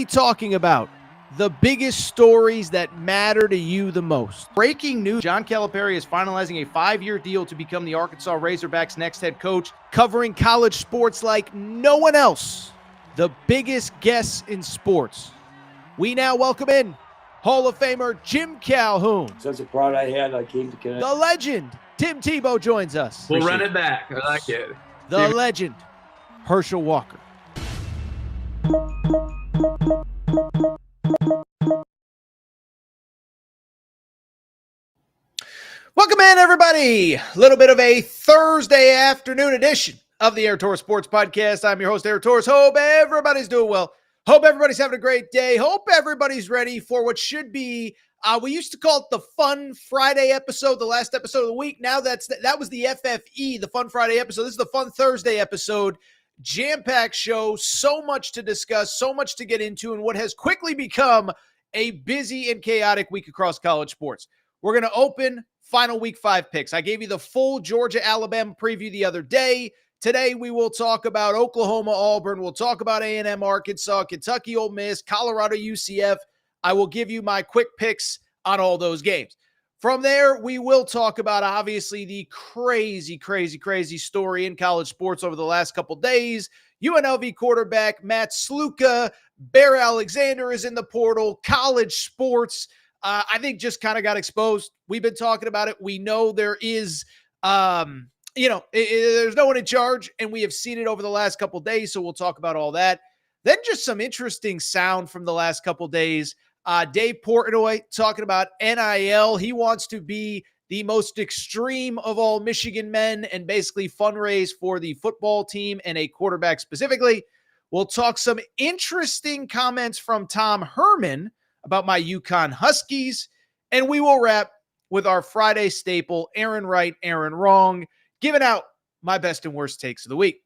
be talking about the biggest stories that matter to you the most. Breaking news, John Calipari is finalizing a 5-year deal to become the Arkansas Razorbacks' next head coach, covering college sports like no one else. The biggest guests in sports. We now welcome in Hall of Famer Jim Calhoun. Such a pride I had, I came to Connecticut. The legend, Tim Tebow, joins us. We'll run it back. I like it. The legend, Herschel Walker. Welcome in, everybody. A little bit of a Thursday afternoon edition of the Torres Sports Podcast. I'm your host, Torres. Hope everybody's doing well. Hope everybody's having a great day. Hope everybody's ready for what should be, we used to call it the Fun Friday episode, the last episode of the week. Now that was the FFE, the Fun Friday episode. This is the Fun Thursday episode. Jam-packed show, so much to discuss, so much to get into, and what has quickly become a busy and chaotic week across college sports. We're going to open final week 5 picks. I gave you the full Georgia-Alabama preview the other day. Today, we will talk about Oklahoma-Auburn. We'll talk about A&M Arkansas, Kentucky Ole Miss, Colorado UCF. I will give you my quick picks on all those games. From there, we will talk about, obviously, the crazy story in college sports over the last couple days. UNLV quarterback Matt Sluka, Bear Alexander is in the portal, college sports. I think just kind of got exposed. We've been talking about it. We know there is, there's no one in charge, and we have seen it over the last couple days, so we'll talk about all that. Then just some interesting sound from the last couple days. Dave Portnoy talking about NIL. He wants to be the most extreme of all Michigan men and basically fundraise for the football team and a quarterback specifically. We'll talk some interesting comments from Tom Herman about my UConn Huskies, and we will wrap with our Friday staple, Aaron Right, Aaron Wrong, giving out my best and worst takes of the week.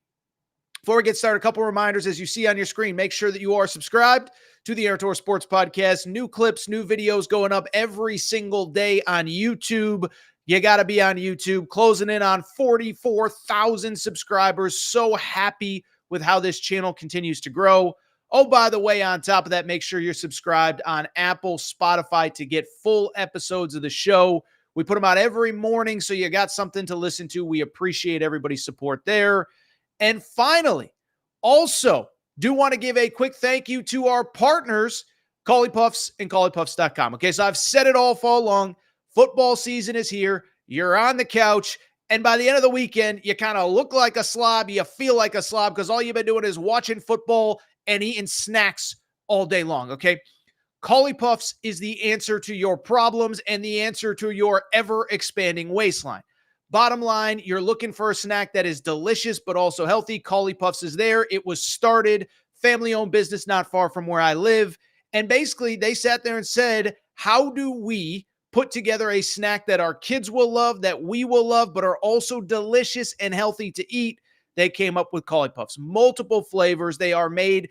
Before we get started, a couple reminders as you see on your screen. Make sure that you are subscribed to the Torres Sports Podcast. New clips, new videos going up every single day on YouTube. You got to be on YouTube. Closing in on 44,000 subscribers. So happy with how this channel continues to grow. Oh, by the way, on top of that, make sure you're subscribed on Apple, Spotify to get full episodes of the show. We put them out every morning, so you got something to listen to. We appreciate everybody's support there. And finally, also do want to give a quick thank you to our partners, Collie Puffs and ColliePuffs.com. Okay, so I've said it all fall long. Football season is here. You're on the couch. And by the end of the weekend, you kind of look like a slob. You feel like a slob because all you've been doing is watching football and eating snacks all day long, okay? Collie Puffs is the answer to your problems and the answer to your ever-expanding waistline. Bottom line, you're looking for a snack that is delicious but also healthy. Collie Puffs is there. It was started, family-owned business not far from where I live. And basically, they sat there and said, how do we put together a snack that our kids will love, that we will love, but are also delicious and healthy to eat? They came up with Collie Puffs. Multiple flavors. They are made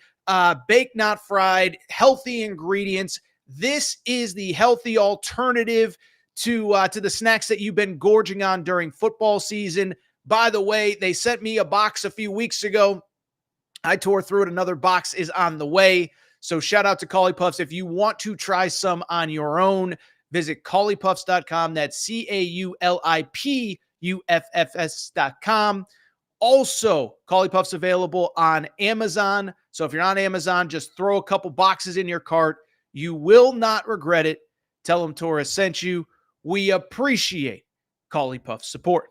baked, not fried, healthy ingredients. This is the healthy alternative to the snacks that you've been gorging on during football season. By the way, they sent me a box a few weeks ago. I tore through it. Another box is on the way. So shout out to Collie Puffs. If you want to try some on your own, visit ColliePuffs.com. That's CAULIPUFFS.com. Also, Collie Puffs available on Amazon. So if you're on Amazon, just throw a couple boxes in your cart. You will not regret it. Tell them Torres sent you. We appreciate Collie Puffs support.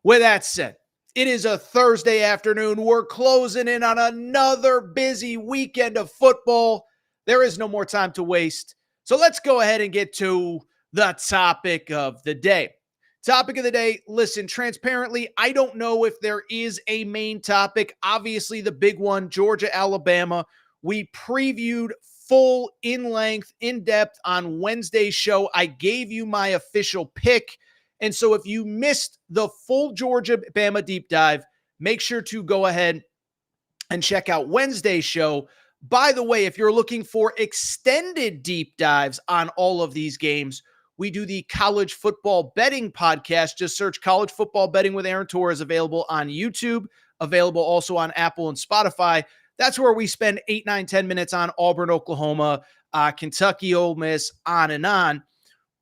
With that said, it is a Thursday afternoon. We're closing in on another busy weekend of football. There is no more time to waste. So let's go ahead and get to the topic of the day. Topic of the day, listen, transparently, I don't know if there is a main topic. Obviously, the big one, Georgia, Alabama. We previewed full, in-length, in-depth on Wednesday's show. I gave you my official pick. And so if you missed the full Georgia-Bama deep dive, make sure to go ahead and check out Wednesday's show. By the way, if you're looking for extended deep dives on all of these games, we do the college football betting podcast. Just search College Football Betting with Aaron Torres, available on YouTube, available also on Apple and Spotify. That's where we spend 8, 9, 10 minutes on Auburn, Oklahoma, Kentucky, Ole Miss, on and on.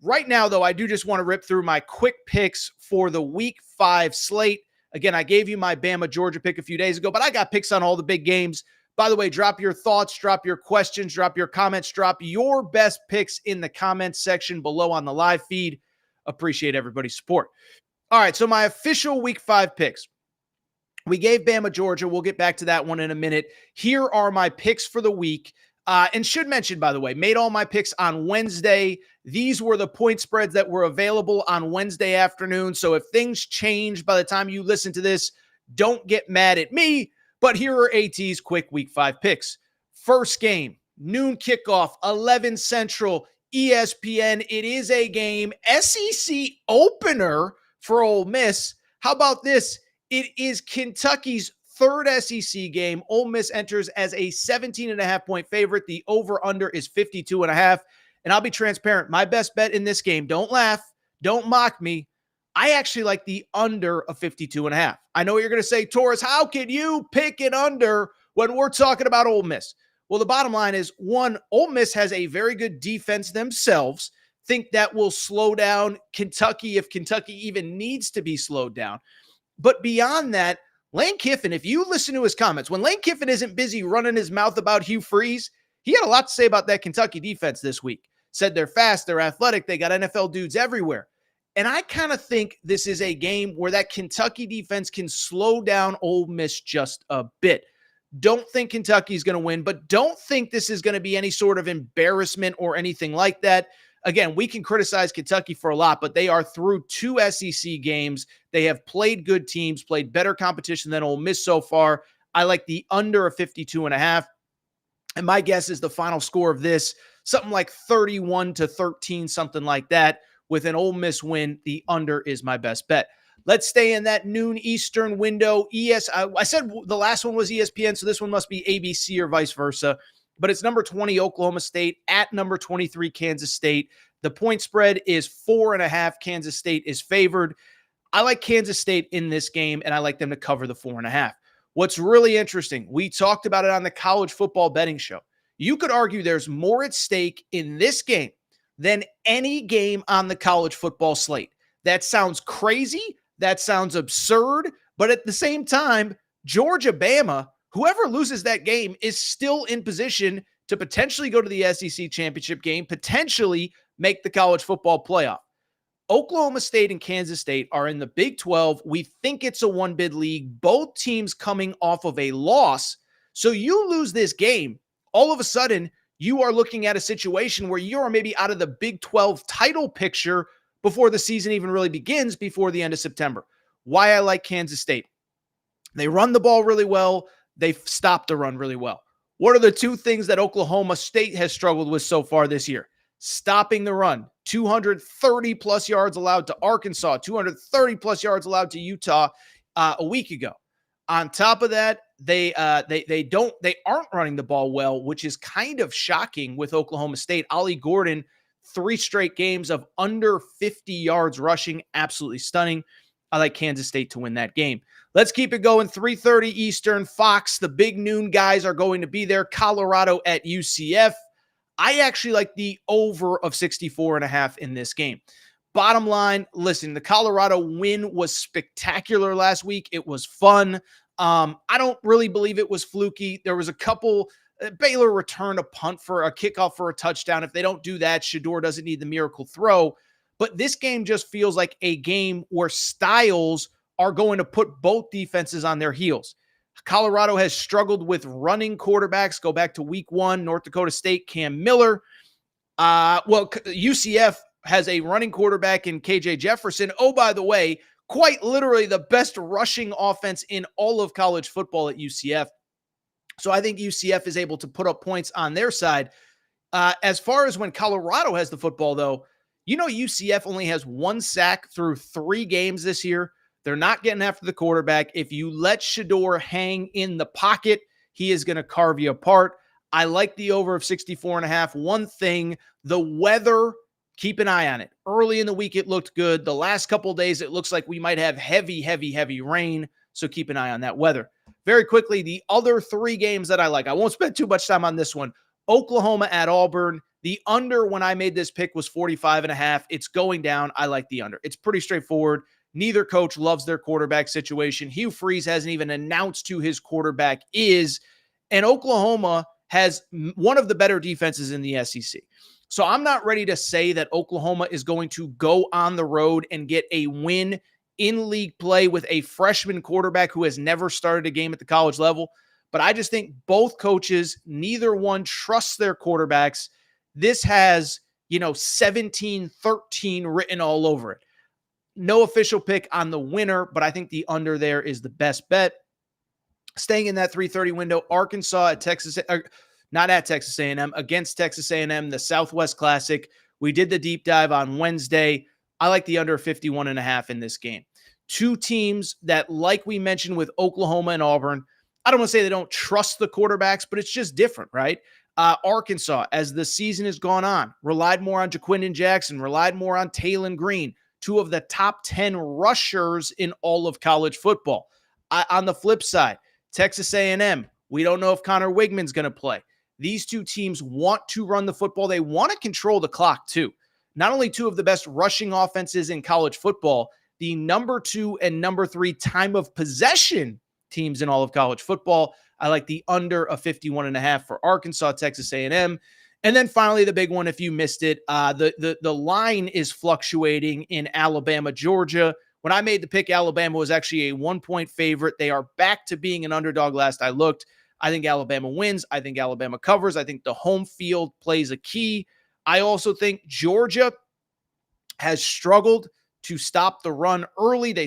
Right now, though, I do just want to rip through my quick picks for the Week 5 slate. Again, I gave you my Bama, Georgia pick a few days ago, but I got picks on all the big games. By the way, drop your thoughts, drop your questions, drop your comments, drop your best picks in the comments section below on the live feed. Appreciate everybody's support. All right, so my official Week 5 picks. We gave Bama, Georgia. We'll get back to that one in a minute. Here are my picks for the week. And should mention, by the way, made all my picks on Wednesday. These were the point spreads that were available on Wednesday afternoon. So if things change by the time you listen to this, don't get mad at me. But here are AT's quick Week 5 picks. First game, noon kickoff, 11 Central, ESPN. It is a game, SEC opener for Ole Miss. How about this? It is Kentucky's third SEC game. Ole Miss enters as a 17.5-point favorite. The over-under is 52.5. And I'll be transparent. My best bet in this game, don't laugh, don't mock me, I actually like the under of 52.5. I know what you're going to say, Torres, how can you pick an under when we're talking about Ole Miss? Well, the bottom line is, one, Ole Miss has a very good defense themselves. Think that will slow down Kentucky if Kentucky even needs to be slowed down. But beyond that, Lane Kiffin, if you listen to his comments, when Lane Kiffin isn't busy running his mouth about Hugh Freeze, he had a lot to say about that Kentucky defense this week. Said they're fast, they're athletic, they got NFL dudes everywhere. And I kind of think this is a game where that Kentucky defense can slow down Ole Miss just a bit. Don't think Kentucky's going to win, but don't think this is going to be any sort of embarrassment or anything like that. Again, we can criticize Kentucky for a lot, but they are through 2 SEC games. They have played good teams, played better competition than Ole Miss so far. I like the under of 52.5. And my guess is the final score of this, something like 31-13, something like that. With an Ole Miss win, the under is my best bet. Let's stay in that noon Eastern window. I said the last one was ESPN, so this one must be ABC or vice versa. But it's number 20, Oklahoma State, at number 23, Kansas State. The point spread is 4.5. Kansas State is favored. I like Kansas State in this game, and I like them to cover the 4.5. What's really interesting, we talked about it on the college football betting show. You could argue there's more at stake in this game than any game on the college football slate. That sounds crazy. That sounds absurd. But at the same time, Georgia, Bama, whoever loses that game is still in position to potentially go to the SEC championship game, potentially make the college football playoff. Oklahoma State and Kansas State are in the Big 12. We think it's a one-bid league. Both teams coming off of a loss. So you lose this game, all of a sudden, you are looking at a situation where you are maybe out of the Big 12 title picture before the season even really begins, before the end of September. Why I like Kansas State. They run the ball really well. They've stopped the run really well. What are the 2 things that Oklahoma State has struggled with so far this year? Stopping the run. 230-plus yards allowed to Arkansas. 230-plus yards allowed to Utah a week ago. On top of that, they aren't running the ball well, which is kind of shocking with Oklahoma State. Ollie Gordon, 3 straight games of under 50 yards rushing. Absolutely stunning. I like Kansas State to win that game. Let's keep it going. 3:30 Eastern, Fox. The big noon guys are going to be there. Colorado at UCF. I actually like the over of 64.5 in this game. Bottom line, listen, the Colorado win was spectacular last week. It was fun. I don't really believe it was fluky. There was a couple. Baylor returned a punt for a kickoff for a touchdown. If they don't do that, Shador doesn't need the miracle throw. But this game just feels like a game where styles are going to put both defenses on their heels. Colorado has struggled with running quarterbacks. Go back to week 1, North Dakota State, Cam Miller. UCF has a running quarterback in KJ Jefferson. Oh, by the way, quite literally the best rushing offense in all of college football at UCF. So I think UCF is able to put up points on their side. As far as when Colorado has the football, though, you know UCF only has 1 sack through 3 games this year. They're not getting after the quarterback. If you let Shador hang in the pocket, he is going to carve you apart. I like the over of 64.5. One thing, the weather, keep an eye on it. Early in the week, it looked good. The last couple of days, it looks like we might have heavy rain. So keep an eye on that weather. Very quickly, the other 3 games that I like, I won't spend too much time on this one. Oklahoma at Auburn. The under when I made this pick was 45.5. It's going down. I like the under. It's pretty straightforward. Neither coach loves their quarterback situation. Hugh Freeze hasn't even announced who his quarterback is. And Oklahoma has one of the better defenses in the SEC. So I'm not ready to say that Oklahoma is going to go on the road and get a win in league play with a freshman quarterback who has never started a game at the college level. But I just think both coaches, neither one trusts their quarterbacks. This has, 17-13 written all over it. No official pick on the winner, but I think the under there is the best bet. Staying in that 3:30 window, Arkansas at Texas, not at Texas A&M, against Texas A&M, the Southwest Classic. We did the deep dive on Wednesday. I like the under 51.5 in this game. 2 teams that, like we mentioned with Oklahoma and Auburn, I don't want to say they don't trust the quarterbacks, but it's just different, right? Arkansas, as the season has gone on, relied more on Jaquindon Jackson, relied more on Taylon Green, 2 of the top 10 rushers in all of college football. On the flip side, Texas A&M, we don't know if Connor Wigman's going to play. These 2 teams want to run the football. They want to control the clock too. Not only 2 of the best rushing offenses in college football, the number 2 and number 3 time of possession teams in all of college football. I like the under of 51.5 for Arkansas, Texas A&M. And then finally, the big one, if you missed it, the line is fluctuating in Alabama, Georgia. When I made the pick, Alabama was actually a 1-point favorite. They are back to being an underdog last I looked. I think Alabama wins. I think Alabama covers. I think the home field plays a key. I also think Georgia has struggled to stop the run early. They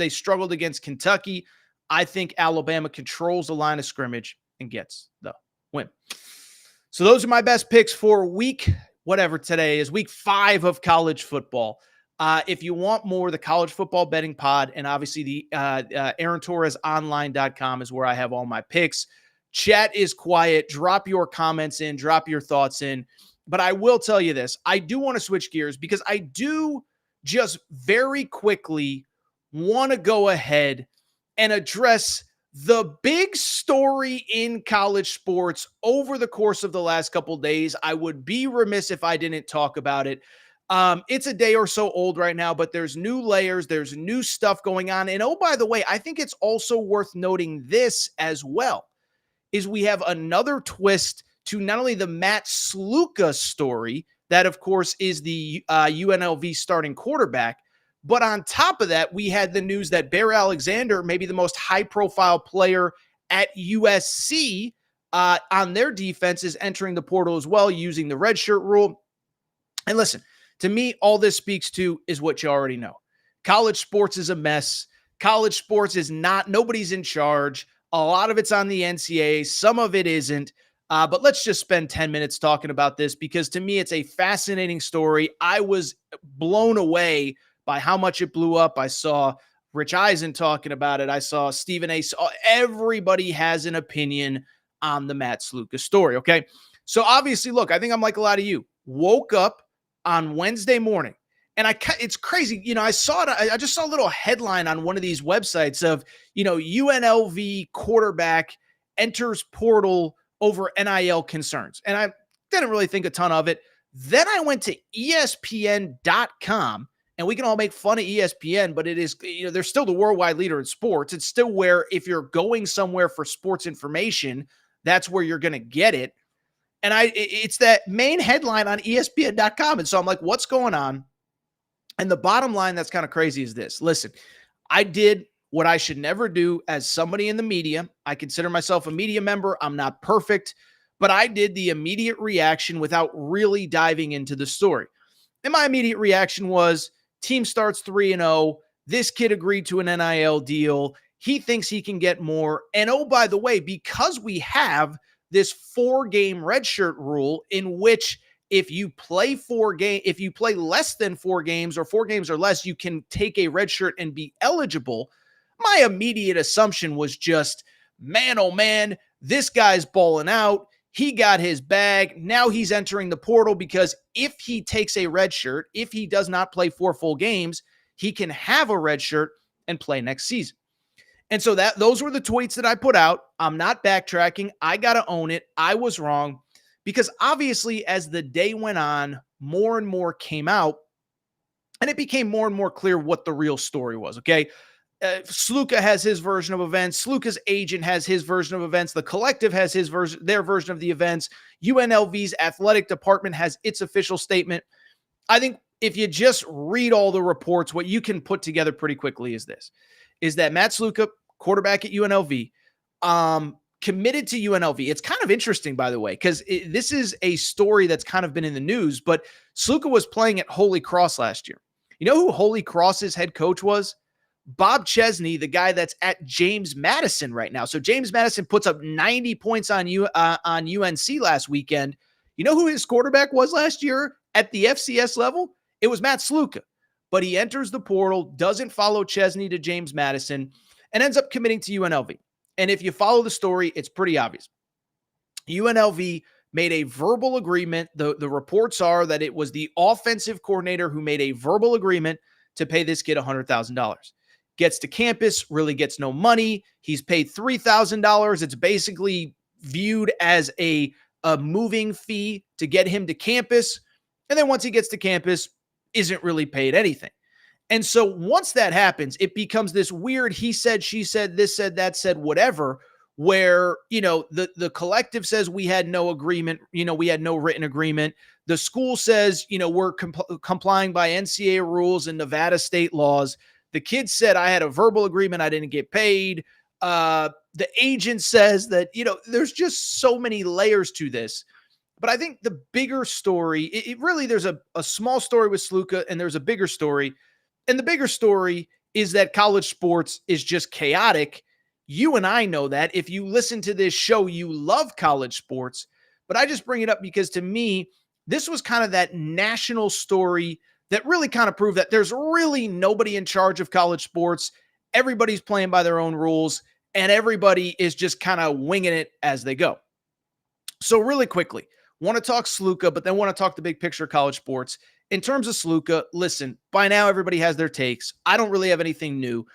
struggled against Kentucky. I think Alabama controls the line of scrimmage and gets the win. So those are my best picks for week 5 of college football. If you want more, the College Football Betting Pod and obviously the Aaron Torres online.com is where I have all my picks. Chat is quiet. Drop your comments in, drop your thoughts in. But I will tell you this. I do want to switch gears because I do just very quickly want to go ahead and address the big story in college sports over the course of the last couple of days. I would be remiss if I didn't talk about it. It's a day or so old right now, but there's new layers, there's new stuff going on. And oh, by the way, I think it's also worth noting this as well, is we have another twist to not only the Matt Sluka story, that of course is the UNLV starting quarterback, but on top of that, we had the news that Bear Alexander, maybe the most high-profile player at USC on their defense, is entering the portal as well using the redshirt rule. And listen, to me, all this speaks to is what you already know. College sports is a mess. College sports is not, nobody's in charge. A lot of it's on the NCAA. Some of it isn't. But let's just spend 10 minutes talking about this because to me, it's a fascinating story. I was blown away by how much it blew up. I saw Rich Eisen talking about it. I saw Stephen A. Everybody has an opinion on the Matt Sluka story, okay? So obviously, look, I think I'm like a lot of you. Woke up on Wednesday morning, and it's crazy. I saw it. I just saw a little headline on one of these websites of, UNLV quarterback enters portal over NIL concerns. And I didn't really think a ton of it. Then I went to ESPN.com. And we can all make fun of ESPN, but it is, they're still the worldwide leader in sports. It's still where, if you're going somewhere for sports information, that's where you're going to get it. And it's that main headline on ESPN.com. And so I'm like, what's going on? And the bottom line that's kind of crazy is this. Listen, I did what I should never do as somebody in the media. I consider myself a media member. I'm not perfect, but I did the immediate reaction without really diving into the story. And my immediate reaction was, team starts 3-0. This kid agreed to an NIL deal. He thinks he can get more. And oh, by the way, because we have this 4-game redshirt rule in which if you play less than 4 games or 4 games or less, you can take a redshirt and be eligible. My immediate assumption was just, man, oh man, this guy's balling out. He got his bag. Now he's entering the portal because if he takes a red shirt, if he does not play 4 full games, he can have a red shirt and play next season. And so those were the tweets that I put out. I'm not backtracking. I got to own it. I was wrong because obviously as the day went on, more and more came out and it became more and more clear what the real story was. Okay. Sluka has his version of events. Sluka's agent has his version of events. The collective has their version of the events. UNLV's athletic department has its official statement. I think if you just read all the reports, what you can put together pretty quickly is that Matt Sluka, quarterback at UNLV, committed to UNLV. It's kind of interesting, by the way, because this is a story that's kind of been in the news, but Sluka was playing at Holy Cross last year. You know who Holy Cross's head coach was? Bob Chesney, the guy that's at James Madison right now. So James Madison puts up 90 points on UNC last weekend. You know who his quarterback was last year at the FCS level? It was Matt Sluka. But he enters the portal, doesn't follow Chesney to James Madison, and ends up committing to UNLV. And if you follow the story, it's pretty obvious. UNLV made a verbal agreement. The reports are that it was the offensive coordinator who made a verbal agreement to pay this kid $100,000. Gets to campus, really gets no money. He's paid $3,000. It's basically viewed as a moving fee to get him to campus. And then once he gets to campus, isn't really paid anything. And so once that happens, it becomes this weird he said, she said, this said, that said, whatever, where, the collective says we had no agreement, we had no written agreement. The school says, we're complying by NCAA rules and Nevada state laws. The kid said, I had a verbal agreement. I didn't get paid. The agent says that, there's just so many layers to this. But I think the bigger story, it really, there's a small story with Sluka and there's a bigger story. And the bigger story is that college sports is just chaotic. You and I know that. If you listen to this show, you love college sports. But I just bring it up because to me, this was kind of that national story that really kind of proved that there's really nobody in charge of college sports. Everybody's playing by their own rules, and everybody is just kind of winging it as they go. So really quickly, want to talk Sluka, but then want to talk the big picture of college sports. In terms of Sluka, listen, by now everybody has their takes. I don't really have anything new.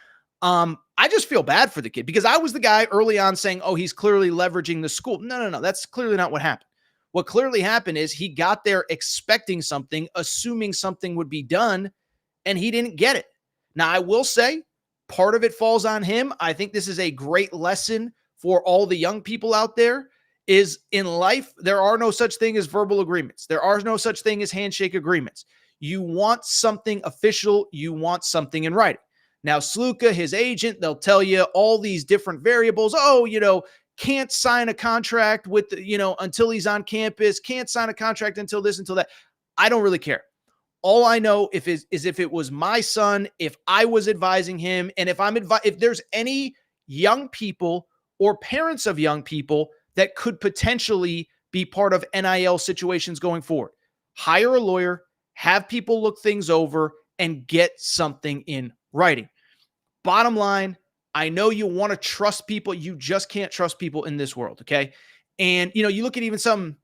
I just feel bad for the kid because I was the guy early on saying, oh, he's clearly leveraging the school. No. That's clearly not what happened. What clearly happened is he got there expecting something, assuming something would be done, and he didn't get it. Now, I will say part of it falls on him. I think this is a great lesson for all the young people out there is in life, there are no such thing as verbal agreements. There are no such thing as handshake agreements. You want something official. You want something in writing. Now, Sluka, his agent, they'll tell you all these different variables. Oh, can't sign a contract with, until he's on campus, can't sign a contract until this, until that. I don't really care. All I know if it was my son, if I was advising him, and if there's any young people or parents of young people that could potentially be part of NIL situations going forward, hire a lawyer, have people look things over, and get something in writing. Bottom line, I know you want to trust people. You just can't trust people in this world, okay? And, you look at even some,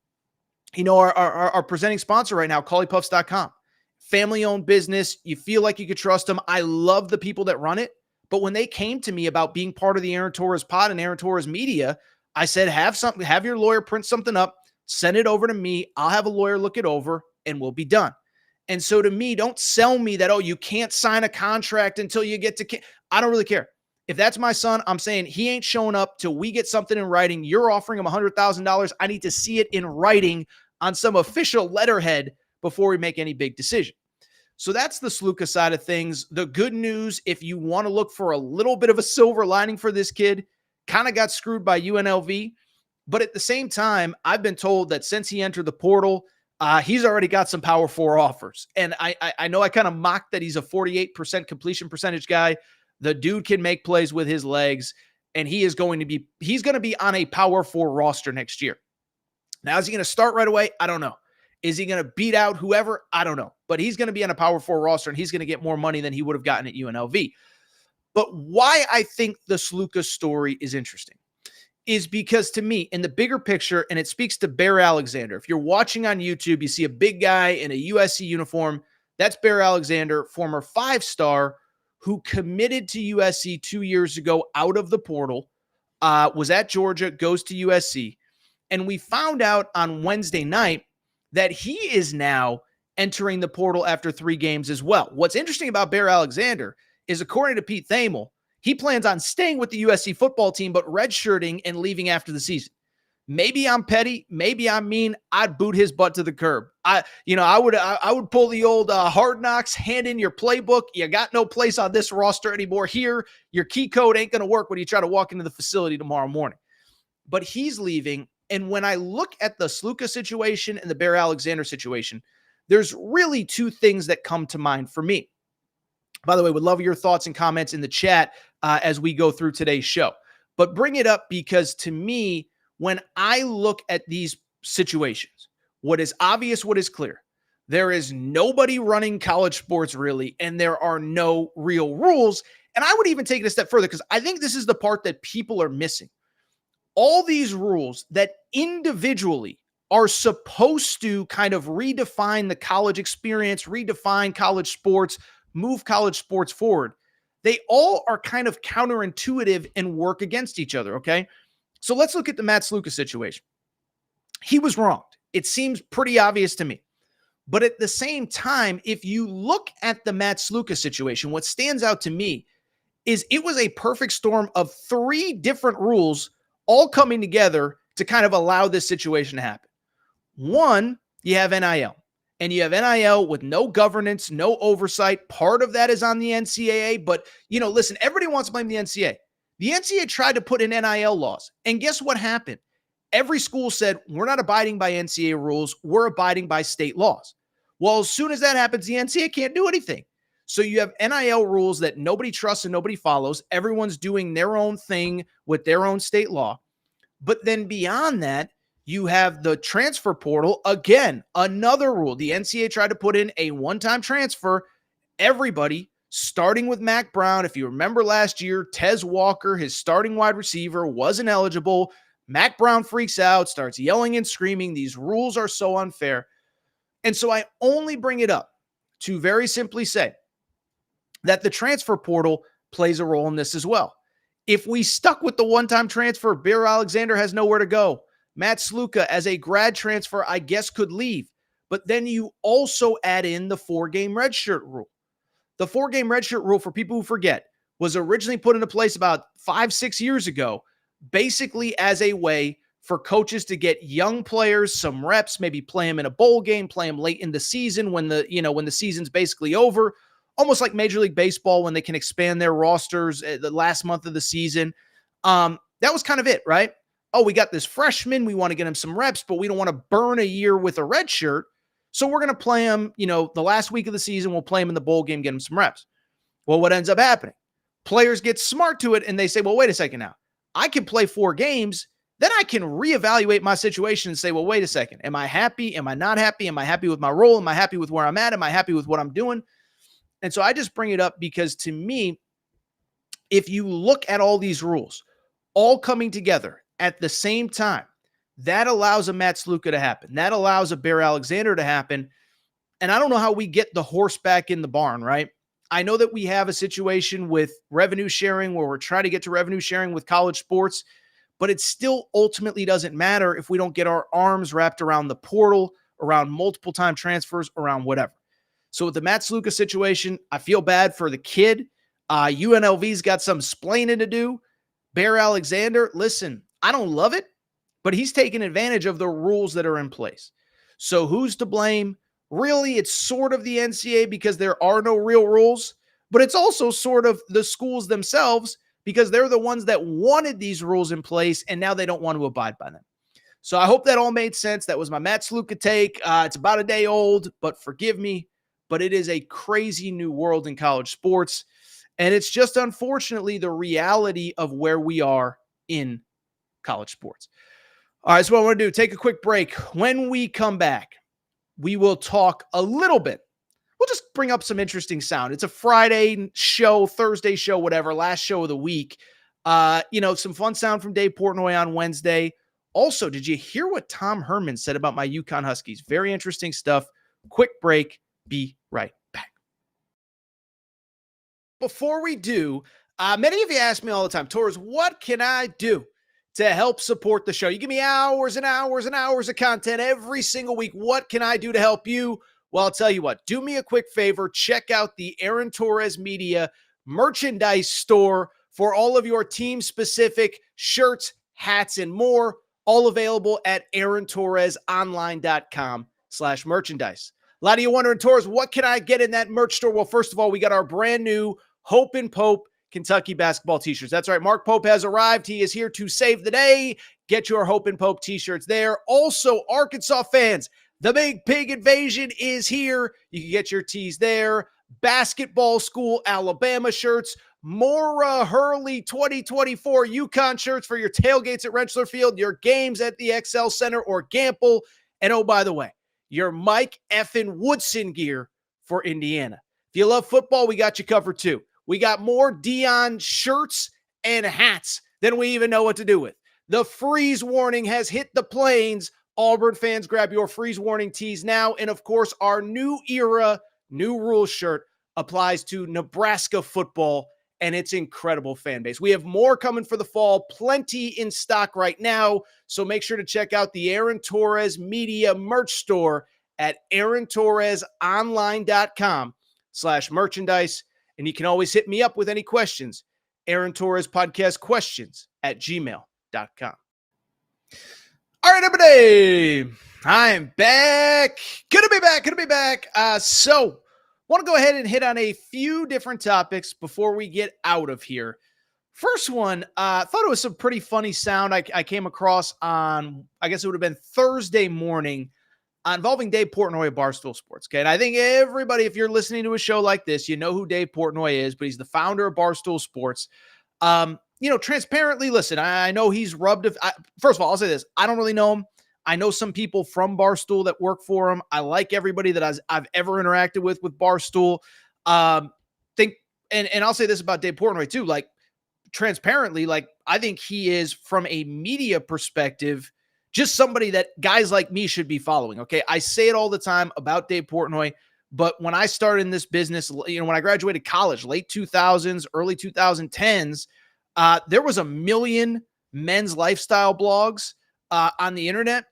our presenting sponsor right now, CollyPuffs.com. Family-owned business. You feel like you could trust them. I love the people that run it. But when they came to me about being part of the Aaron Torres pod and Aaron Torres media, I said, have your lawyer print something up, send it over to me. I'll have a lawyer look it over, and we'll be done. And so to me, don't sell me that, oh, you can't sign a contract until you get to I don't really care. If that's my son, I'm saying he ain't showing up till we get something in writing. You're offering him $100,000. I need to see it in writing on some official letterhead before we make any big decision. So that's the Sluka side of things. The good news, if you want to look for a little bit of a silver lining for this kid, kind of got screwed by UNLV. But at the same time, I've been told that since he entered the portal, he's already got some Power 4 offers. And I know I kind of mocked that he's a 48% completion percentage guy. The dude can make plays with his legs, and he's going to be on a Power 4 roster next year. Now, is he going to start right away? I don't know. Is he going to beat out whoever? I don't know. But he's going to be on a Power 4 roster, and he's going to get more money than he would have gotten at UNLV. But why I think the Sluka story is interesting is because to me, in the bigger picture, and it speaks to Bear Alexander. If you're watching on YouTube, you see a big guy in a USC uniform. That's Bear Alexander, former 5-star, who committed to USC 2 years ago out of the portal, was at Georgia, goes to USC. And we found out on Wednesday night that he is now entering the portal after 3 games as well. What's interesting about Bear Alexander is, according to Pete Thamel, he plans on staying with the USC football team, but redshirting and leaving after the season. Maybe I'm petty. Maybe I'm mean. I'd boot his butt to the curb. I would pull the old Hard Knocks, hand in your playbook. You got no place on this roster anymore. Here, your key code ain't going to work when you try to walk into the facility tomorrow morning. But he's leaving. And when I look at the Sluka situation and the Bear Alexander situation, there's really 2 things that come to mind for me. By the way, would love your thoughts and comments in the chat as we go through today's show. But bring it up because, to me, when I look at these situations, what is obvious, what is clear, there is nobody running college sports really, and there are no real rules. And I would even take it a step further because I think this is the part that people are missing. All these rules that individually are supposed to kind of redefine the college experience, redefine college sports, move college sports forward, they all are kind of counterintuitive and work against each other, okay? So let's look at the Matt Sluka situation. He was wronged. It seems pretty obvious to me. But at the same time, if you look at the Matt Sluka situation, what stands out to me is it was a perfect storm of 3 different rules all coming together to kind of allow this situation to happen. One, you have NIL. And you have NIL with no governance, no oversight. Part of that is on the NCAA. But, listen, everybody wants to blame the NCAA. The NCAA tried to put in NIL laws. And guess what happened? Every school said, we're not abiding by NCAA rules. We're abiding by state laws. Well, as soon as that happens, the NCAA can't do anything. So you have NIL rules that nobody trusts and nobody follows. Everyone's doing their own thing with their own state law. But then beyond that, you have the transfer portal. Again, another rule. The NCAA tried to put in a one-time transfer. Everybody, starting with Mac Brown. If you remember last year, Tez Walker, his starting wide receiver, wasn't eligible. Mac Brown freaks out, starts yelling and screaming. These rules are so unfair. And so I only bring it up to very simply say that the transfer portal plays a role in this as well. If we stuck with the one-time transfer, Bear Alexander has nowhere to go. Matt Sluka, as a grad transfer, I guess could leave. But then you also add in the 4-game redshirt rule. The 4-game redshirt rule, for people who forget, was originally put into place about 5-6 years ago, basically as a way for coaches to get young players some reps, maybe play them in a bowl game, play them late in the season when the season's basically over, almost like Major League Baseball when they can expand their rosters the last month of the season. That was kind of it, right? Oh, we got this freshman. We want to get him some reps, but we don't want to burn a year with a red shirt. So we're going to play him, the last week of the season, we'll play him in the bowl game, get him some reps. Well, what ends up happening? Players get smart to it and they say, well, wait a second now. I can play 4 games. Then I can reevaluate my situation and say, well, wait a second. Am I happy? Am I not happy? Am I happy with my role? Am I happy with where I'm at? Am I happy with what I'm doing? And so I just bring it up because, to me, if you look at all these rules all coming together at the same time, that allows a Matt Sluka to happen. That allows a Bear Alexander to happen. And I don't know how we get the horse back in the barn, right? I know that we have a situation with revenue sharing where we're trying to get to revenue sharing with college sports, but it still ultimately doesn't matter if we don't get our arms wrapped around the portal, around multiple time transfers, around whatever. So with the Matt Sluka situation, I feel bad for the kid. UNLV's got some splaining to do. Bear Alexander, listen, I don't love it, but he's taking advantage of the rules that are in place. So who's to blame? Really, it's sort of the NCAA because there are no real rules, but it's also sort of the schools themselves because they're the ones that wanted these rules in place, and now they don't want to abide by them. So I hope that all made sense. That was my Matt Sluka take. It's about a day old, but forgive me, but it is a crazy new world in college sports, and it's just unfortunately the reality of where we are in college sports. All right, so what I want to do, take a quick break. When we come back, we will talk a little bit. We'll just bring up some interesting sound. It's a Friday show, Thursday show, whatever, last show of the week. Some fun sound from Dave Portnoy on Wednesday. Also, did you hear what Tom Herman said about my UConn Huskies? Very interesting stuff. Quick break. Be right before we do, many of you ask me all the time, Torres, what can I do to help support the show? You give me hours and hours and hours of content every single week. What can I do to help you? Well, I'll tell you what, do me a quick favor. Check out the Aaron Torres Media merchandise store for all of your team-specific shirts, hats, and more, all available at aarontorresonline.com/merchandise. A lot of you wondering, Torres, what can I get in that merch store? Well, first of all, we got our brand new Hope and Pope Kentucky basketball t-shirts. That's right. Mark Pope has arrived. He is here to save the day. Get your Hope and Pope t-shirts there. Also, Arkansas fans, the Big Pig Invasion is here. You can get your tees there. Basketball School Alabama shirts. Mora Hurley 2024 UConn shirts for your tailgates at Rentschler Field, your games at the XL Center or Gamble. And oh, by the way, your Mike effing Woodson gear for Indiana. If you love football, we got you covered too. We got more Dion shirts and hats than we even know what to do with. The freeze warning has hit the plains. Auburn fans, grab your freeze warning tees now. And of course, our new era, new rules shirt applies to Nebraska football and its incredible fan base. We have more coming for the fall, plenty in stock right now. So make sure to check out the Aaron Torres Media merch store at aarontorresonline.com/merchandise. And you can always hit me up with any questions. Aaron Torres Podcast Questions at gmail.com. All right, everybody. I'm back. Good to be back. So want to go ahead and hit on a few different topics before we get out of here. First one, thought it was some pretty funny sound I came across on, I guess it would have been Thursday morning, involving Dave Portnoy of Barstool Sports. Okay. And I think everybody, if you're listening to a show like this, you know who Dave Portnoy is, but he's the founder of Barstool Sports. Transparently, listen, I know he's rubbed. First of all, I'll say this. I don't really know him. I know some people from Barstool that work for him. I like everybody that I've ever interacted with Barstool. And I'll say this about Dave Portnoy too. Like, transparently, like, I think he is, from a media perspective, just somebody that guys like me should be following. Okay. I say it all the time about Dave Portnoy, but when I started in this business, when I graduated college, late 2000s, early 2010s, there was 1 million men's lifestyle blogs on the internet.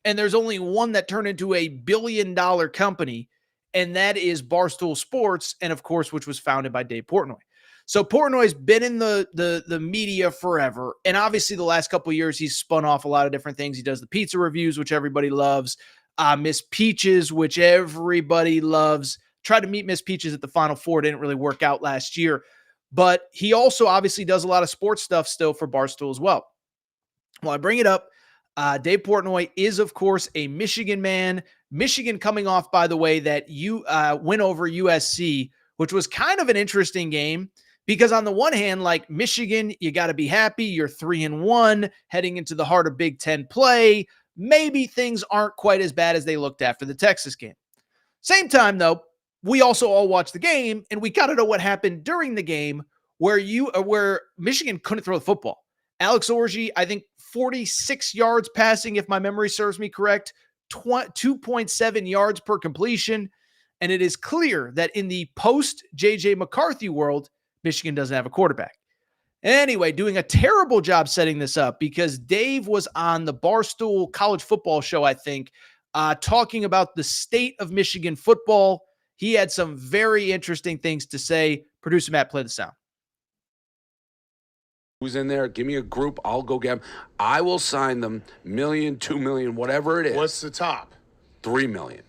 And there's only one that turned into $1 billion company. And that is Barstool Sports. And of course, which was founded by Dave Portnoy. So Portnoy's been in the media forever. And obviously the last couple of years, he's spun off a lot of different things. He does the pizza reviews, which everybody loves. Miss Peaches, which everybody loves. Tried to meet Miss Peaches at the Final Four. Didn't really work out last year. But he also obviously does a lot of sports stuff still for Barstool as well. Well, I bring it up. Dave Portnoy is, of course, a Michigan man. Michigan coming off, by the way, that win over USC, which was kind of an interesting game. Because on the one hand, like, Michigan, you got to be happy. You're 3-1 heading into the heart of Big Ten play. Maybe things aren't quite as bad as they looked after the Texas game. Same time, though, we also all watched the game, and we got to know what happened during the game where Michigan couldn't throw the football. Alex Orji, I think 46 yards passing, if my memory serves me correct, 2.7 yards per completion. And it is clear that in the post-J.J. McCarthy world, Michigan doesn't have a quarterback. Anyway, doing a terrible job setting this up, because Dave was on the Barstool College Football Show, I think, talking about the state of Michigan football. He had some very interesting things to say. Producer Matt, play the sound. Who's in there? Give me a group. I'll go get them. I will sign them $1 million, $2 million, whatever it is. What's the top? $3 million.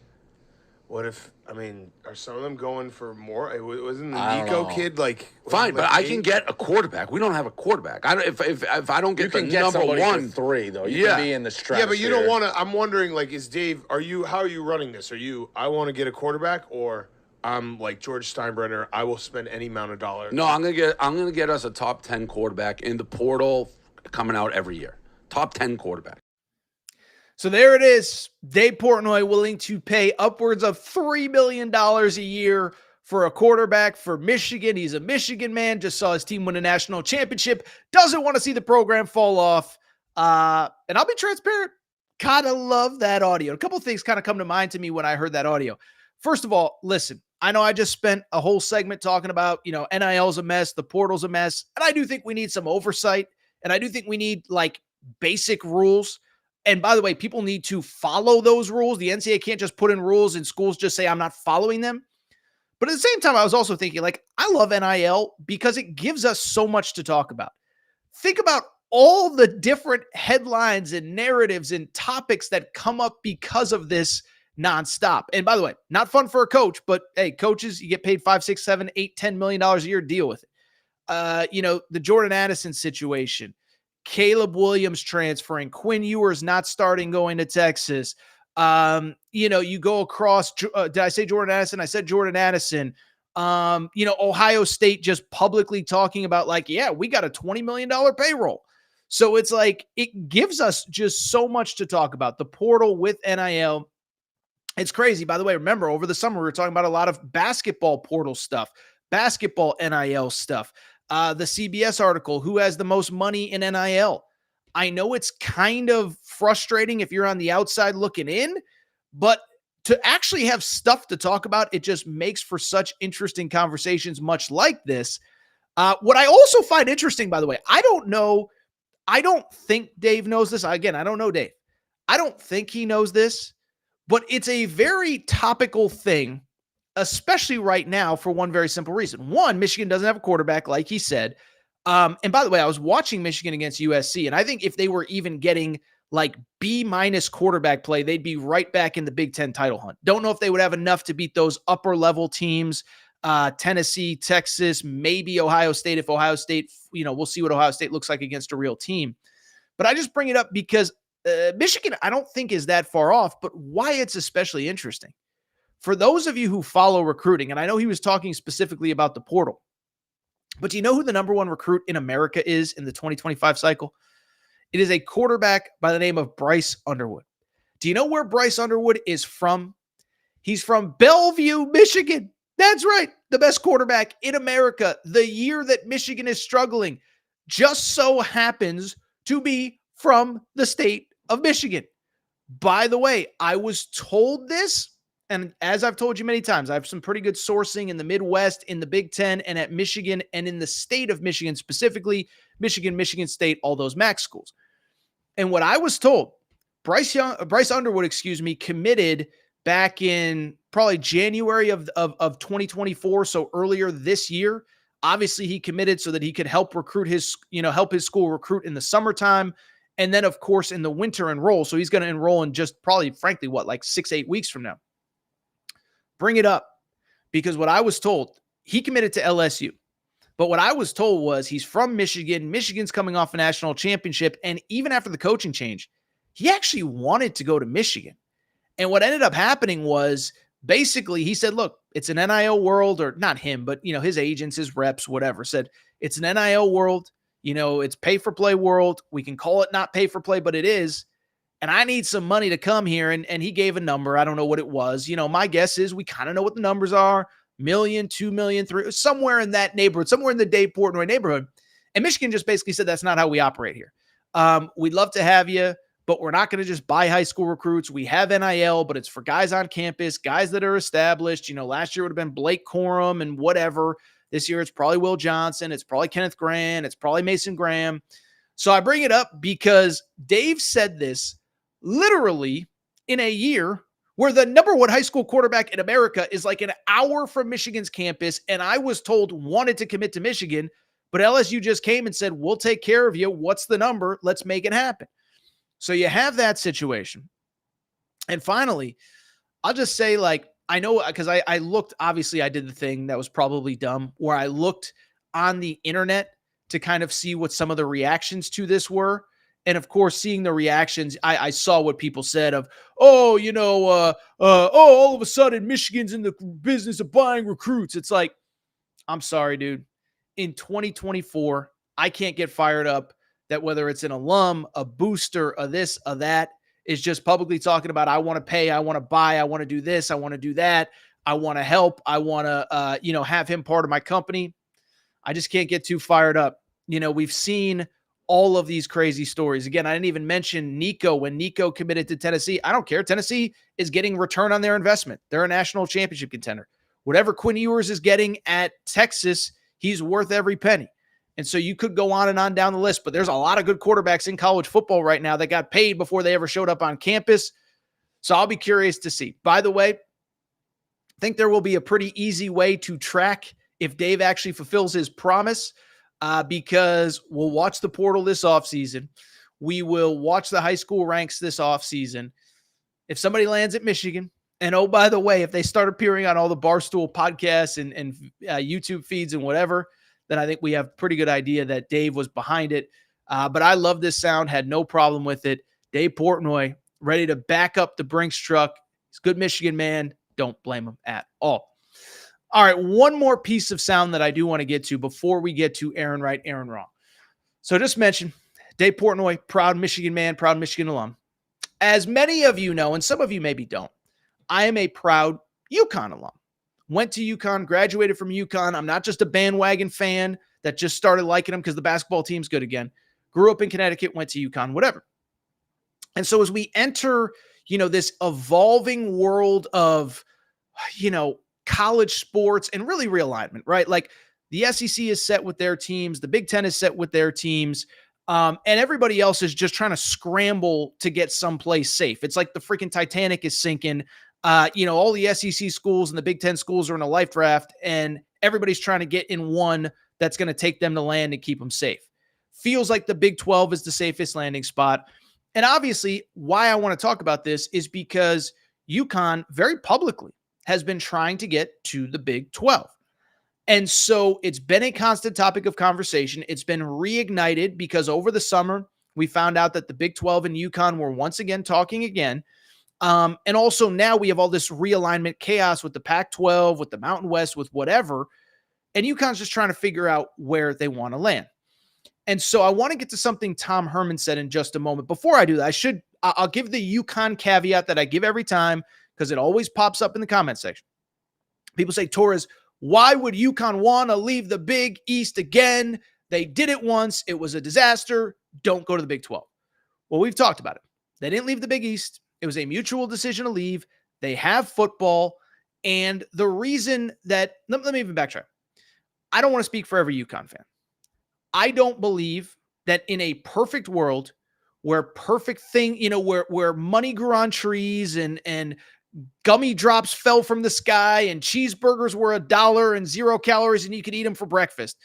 What if, are some of them going for more? Wasn't the I don't Nico know. kid like... Fine, but I can 8? get a quarterback. We don't have a quarterback. If I don't get the number somebody one, for 3 though. You can be in the stratosphere. Yeah, but you don't want to. I'm wondering, like, is Dave? How are you running this? I want to get a quarterback, or I'm like George Steinbrenner. I will spend any amount of dollars. No, I'm gonna get us a top 10 quarterback in the portal coming out every year. Top 10 quarterback. So there it is. Dave Portnoy willing to pay upwards of $3 million a year for a quarterback for Michigan. He's a Michigan man. Just saw his team win a national championship. Doesn't want to see the program fall off. And I'll be transparent. Kind of love that audio. A couple of things kind of come to mind to me when I heard that audio. First of all, listen, I know I just spent a whole segment talking about, NIL's a mess, the portal's a mess, and I do think we need some oversight, and I do think we need like basic rules. And by the way, people need to follow those rules. The NCAA can't just put in rules and schools just say, I'm not following them. But at the same time, I was also thinking, like, I love NIL because it gives us so much to talk about. Think about all the different headlines and narratives and topics that come up because of this nonstop. And by the way, not fun for a coach, but hey, coaches, you get paid $5, $6, $7, $8, $10 million a year, deal with it. The Jordan Addison situation, Caleb Williams transferring, Quinn Ewers not starting, going to Texas. You go across, did I say Jordan Addison? I said Jordan Addison. Ohio State just publicly talking about like, yeah, we got a $20 million payroll. So it's like, it gives us just so much to talk about. The portal with NIL. It's crazy. By the way, remember over the summer, we were talking about a lot of basketball portal stuff, basketball NIL stuff. The CBS article, who has the most money in NIL? I know it's kind of frustrating if you're on the outside looking in, but to actually have stuff to talk about, it just makes for such interesting conversations, much like this. What I also find interesting, by the way, I don't think Dave knows this. Again, I don't know Dave. I don't think he knows this, but it's a very topical thing, especially right now for one very simple reason. One, Michigan doesn't have a quarterback, like he said. And by the way, I was watching Michigan against USC, and I think if they were even getting like B- quarterback play, they'd be right back in the Big Ten title hunt. Don't know if they would have enough to beat those upper level teams, Tennessee, Texas, maybe Ohio State. If Ohio State, we'll see what Ohio State looks like against a real team. But I just bring it up because Michigan, I don't think is that far off, but why it's especially interesting. For those of you who follow recruiting, and I know he was talking specifically about the portal, but do you know who the number one recruit in America is in the 2025 cycle? It is a quarterback by the name of Bryce Underwood. Do you know where Bryce Underwood is from? He's from Bellevue, Michigan. That's right. The best quarterback in America. The year that Michigan is struggling just so happens to be from the state of Michigan. By the way, I was told this, and as I've told you many times, I have some pretty good sourcing in the Midwest, in the Big Ten, and at Michigan, and in the state of Michigan, specifically Michigan, Michigan State, all those MAC schools. And what I was told, Bryce Underwood, committed back in probably January of 2024, so earlier this year. Obviously, he committed so that he could help help his school recruit in the summertime. And then, of course, in the winter enroll. So he's going to enroll in just probably, frankly, like 6-8 weeks from now. Bring it up because what I was told, he committed to LSU. But what I was told was he's from Michigan. Michigan's coming off a national championship. And even after the coaching change, he actually wanted to go to Michigan. And what ended up happening was basically he said, look, it's an NIL world, or not him, but, his agents, his reps, whatever, said it's an NIL world. It's pay for play world. We can call it not pay for play, but it is. And I need some money to come here. And he gave a number. I don't know what it was. My guess is we kind of know what the numbers are. $1 million, $2 million, $3 million, somewhere in that neighborhood, somewhere in the Dave Portnoy neighborhood. And Michigan just basically said, that's not how we operate here. We'd love to have you, but we're not going to just buy high school recruits. We have NIL, but it's for guys on campus, guys that are established. Last year would have been Blake Corum and whatever. This year, it's probably Will Johnson. It's probably Kenneth Grant. It's probably Mason Graham. So I bring it up because Dave said this literally in a year where the number one high school quarterback in America is like an hour from Michigan's campus. And I was told wanted to commit to Michigan, but LSU just came and said, we'll take care of you. What's the number? Let's make it happen. So you have that situation. And finally, I'll just say, like, I know because I looked, obviously I did the thing that was probably dumb where I looked on the internet to kind of see what some of the reactions to this were. And of course, seeing the reactions, I saw what people said of, all of a sudden Michigan's in the business of buying recruits. It's like, I'm sorry, dude. In 2024, I can't get fired up that whether it's an alum, a booster, a this, a that, is just publicly talking about, I want to pay, I want to buy, I want to do this, I want to do that, I want to help, I want to, have him part of my company. I just can't get too fired up. We've seen all of these crazy stories. Again, I didn't even mention Nico. When Nico committed to Tennessee, I don't care. Tennessee is getting return on their investment. They're a national championship contender. Whatever Quinn Ewers is getting at Texas, he's worth every penny. And so you could go on and on down the list, but there's a lot of good quarterbacks in college football right now that got paid before they ever showed up on campus. So I'll be curious to see. By the way, I think there will be a pretty easy way to track if Dave actually fulfills his promise, because we'll watch the portal this offseason. We will watch the high school ranks this offseason. If somebody lands at Michigan, and oh, by the way, if they start appearing on all the Barstool podcasts and YouTube feeds and whatever, then I think we have a pretty good idea that Dave was behind it. But I love this sound, had no problem with it. Dave Portnoy, ready to back up the Brinks truck. He's a good Michigan man. Don't blame him at all. All right, one more piece of sound that I do want to get to before we get to Aaron Right, Aaron Wrong. So just mentioned, Dave Portnoy, proud Michigan man, proud Michigan alum. As many of you know, and some of you maybe don't, I am a proud UConn alum. Went to UConn, graduated from UConn. I'm not just a bandwagon fan that just started liking them because the basketball team's good again. Grew up in Connecticut, went to UConn, whatever. And so as we enter, this evolving world of, college sports and really realignment, right? Like the SEC is set with their teams. The Big Ten is set with their teams. And everybody else is just trying to scramble to get someplace safe. It's like the freaking Titanic is sinking. All the SEC schools and the Big Ten schools are in a life raft, and everybody's trying to get in one that's going to take them to land and keep them safe. Feels like the Big 12 is the safest landing spot. And obviously, why I want to talk about this is because UConn very publicly has been trying to get to the Big 12. And so it's been a constant topic of conversation. It's been reignited because over the summer, we found out that the Big 12 and UConn were once again talking again. And also now we have all this realignment chaos with the Pac-12, with the Mountain West, with whatever. And UConn's just trying to figure out where they want to land. And so I want to get to something Tom Herman said in just a moment. Before I do that, I'll give the UConn caveat that I give every time because it always pops up in the comment section. People say, Torres, why would UConn want to leave the Big East again? They did it once. It was a disaster. Don't go to the Big 12. Well, we've talked about it. They didn't leave the Big East. It was a mutual decision to leave. They have football. And the reason that, let me even backtrack. I don't want to speak for every UConn fan. I don't believe that in a perfect world where perfect thing, where money grew on trees and gummy drops fell from the sky and cheeseburgers were $1 and 0 calories and you could eat them for breakfast.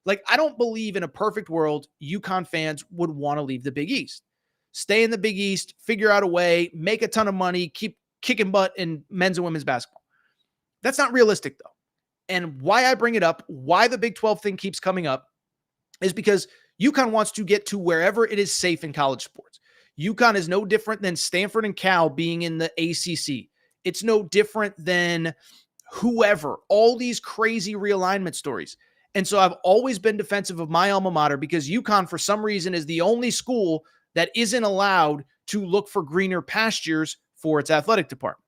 Like, I don't believe in a perfect world UConn fans would want to leave the Big East. Stay in the Big East, figure out a way, make a ton of money, keep kicking butt in men's and women's basketball. That's not realistic, though. And why I bring it up, why the Big 12 thing keeps coming up, is because UConn wants to get to wherever it is safe in college sports. UConn is no different than Stanford and Cal being in the ACC. It's no different than whoever, all these crazy realignment stories. And so I've always been defensive of my alma mater because UConn, for some reason, is the only school that isn't allowed to look for greener pastures for its athletic department.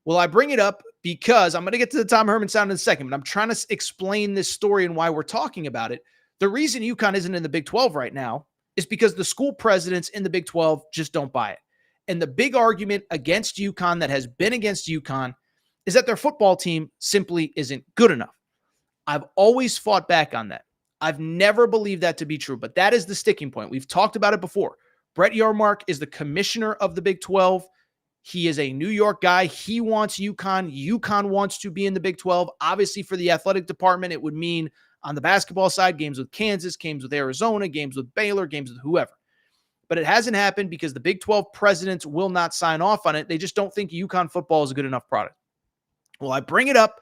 Well, I bring it up because I'm going to get to the Tom Herman sound in a second, but I'm trying to explain this story and why we're talking about it. The reason UConn isn't in the Big 12 right now is because the school presidents in the Big 12 just don't buy it. And the big argument against UConn that has been against UConn is that their football team simply isn't good enough. I've always fought back on that. I've never believed that to be true, but that is the sticking point. We've talked about it before. Brett Yarmark is the commissioner of the Big 12. He is a New York guy. He wants UConn. UConn wants to be in the Big 12. Obviously, for the athletic department, it would mean on the basketball side, games with Kansas, games with Arizona, games with Baylor, games with whoever. But it hasn't happened because the Big 12 presidents will not sign off on it. They just don't think UConn football is a good enough product. Well, I bring it up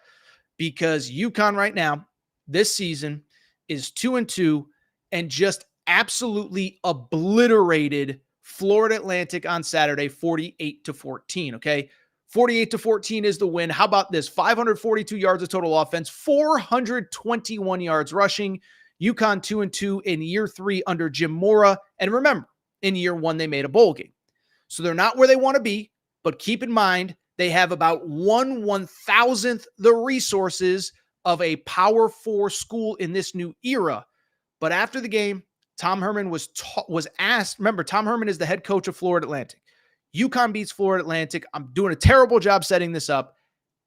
because UConn right now, this season, is 2-2 and just absolutely obliterated Florida Atlantic on Saturday, 48-14. Okay. 48-14 is the win. How about this? 542 yards of total offense, 421 yards rushing. UConn 2-2 in year 3 under Jim Mora. And remember, in year 1, they made a bowl game. So they're not where they want to be, but keep in mind, they have about 1/1000th the resources of a Power 4 school in this new era. But after the game, Tom Herman was asked, remember, Tom Herman is the head coach of Florida Atlantic. UConn beats Florida Atlantic. I'm doing a terrible job setting this up.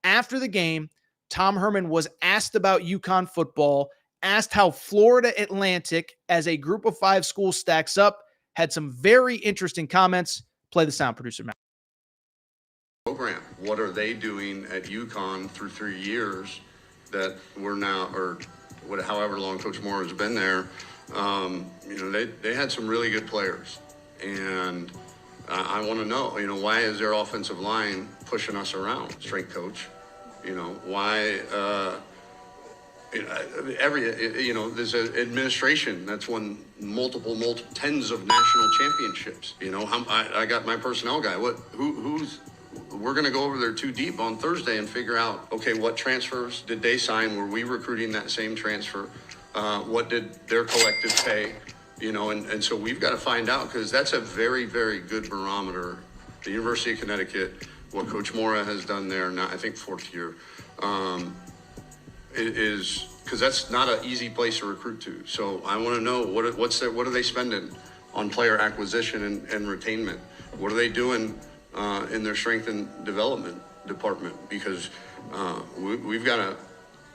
After the game, Tom Herman was asked about UConn football, asked how Florida Atlantic as a group of 5 schools stacks up, had some very interesting comments. Play the sound, producer Matt. Program. What are they doing at UConn through 3 years that we're now, or however long Coach Moore has been there? They had some really good players, and I want to know, why is their offensive line pushing us around? Strength coach, why? There's an administration that's won multiple tens of national championships. I got my personnel guy. We're going to go over there too deep on Thursday and figure out, okay, what transfers did they sign? Were we recruiting that same transfer? What did their collective pay? And so we've got to find out, because that's a very, very good barometer. The University of Connecticut, what Coach Mora has done there, now I think 4th year, is because that's not an easy place to recruit to. So I want to know what are they spending on player acquisition and retainment? What are they doing in their strength and development department? Because we've got to